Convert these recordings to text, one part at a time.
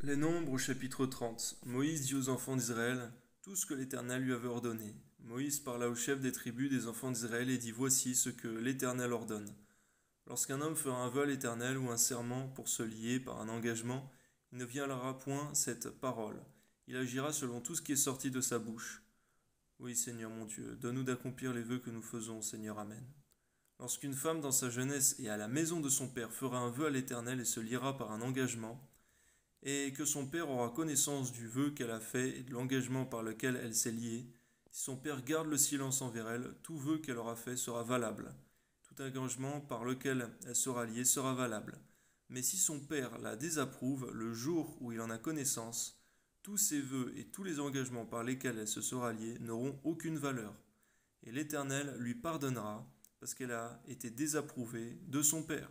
Les Nombres au chapitre 30. Moïse dit aux enfants d'Israël tout ce que l'Éternel lui avait ordonné. Moïse parla au chef des tribus des enfants d'Israël et dit voici ce que l'Éternel ordonne. Lorsqu'un homme fera un vœu à l'Éternel ou un serment pour se lier par un engagement, il ne violera point cette parole. Il agira selon tout ce qui est sorti de sa bouche. Oui, Seigneur mon Dieu, donne-nous d'accomplir les vœux que nous faisons, Seigneur, Amen. Lorsqu'une femme dans sa jeunesse et à la maison de son père fera un vœu à l'Éternel et se liera par un engagement, et que son père aura connaissance du vœu qu'elle a fait et de l'engagement par lequel elle s'est liée, si son père garde le silence envers elle, tout vœu qu'elle aura fait sera valable. Tout engagement par lequel elle sera liée sera valable. Mais si son père la désapprouve le jour où il en a connaissance, tous ses vœux et tous les engagements par lesquels elle se sera liée n'auront aucune valeur. Et l'Éternel lui pardonnera parce qu'elle a été désapprouvée de son père.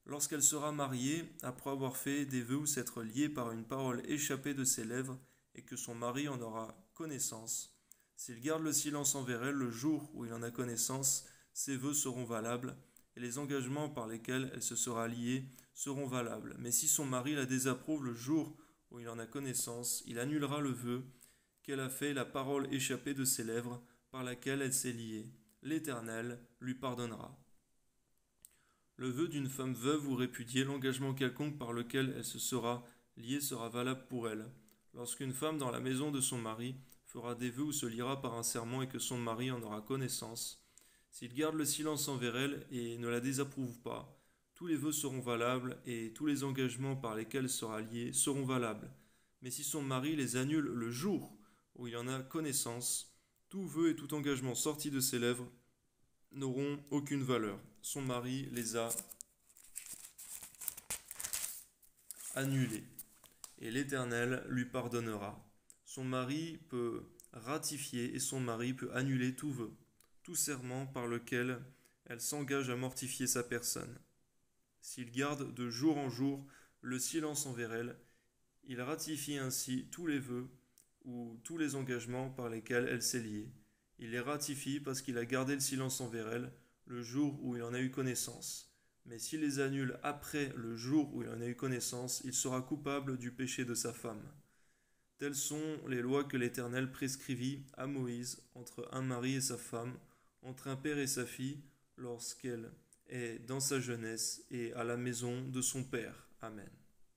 Lorsqu'elle sera mariée, après avoir fait des vœux ou s'être liée par une parole échappée de ses lèvres, et que son mari en aura connaissance, s'il garde le silence envers elle le jour où il en a connaissance, ses vœux seront valables, et les engagements par lesquels elle se sera liée seront valables. Mais si son mari la désapprouve le jour où il en a connaissance, il annulera le vœu qu'elle a fait, la parole échappée de ses lèvres, par laquelle elle s'est liée. L'Éternel lui pardonnera. Le vœu d'une femme veuve ou répudiée, l'engagement quelconque par lequel elle se sera liée sera valable pour elle. Lorsqu'une femme dans la maison de son mari fera des vœux ou se liera par un serment et que son mari en aura connaissance, s'il garde le silence envers elle et ne la désapprouve pas, tous les vœux seront valables et tous les engagements par lesquels elle sera liée seront valables. Mais si son mari les annule le jour où il en a connaissance, tout vœu et tout engagement sorti de ses lèvres n'auront aucune valeur. Son mari les a annulés et l'Éternel lui pardonnera. Son mari peut ratifier et son mari peut annuler tout vœu, tout serment par lequel elle s'engage à mortifier sa personne. S'il garde de jour en jour le silence envers elle, il ratifie ainsi tous les vœux ou tous les engagements par lesquels elle s'est liée. Il les ratifie parce qu'il a gardé le silence envers elle le jour où il en a eu connaissance. Mais s'il les annule après le jour où il en a eu connaissance, il sera coupable du péché de sa femme. Telles sont les lois que l'Éternel prescrivit à Moïse entre un mari et sa femme, entre un père et sa fille, lorsqu'elle est dans sa jeunesse et à la maison de son père. Amen.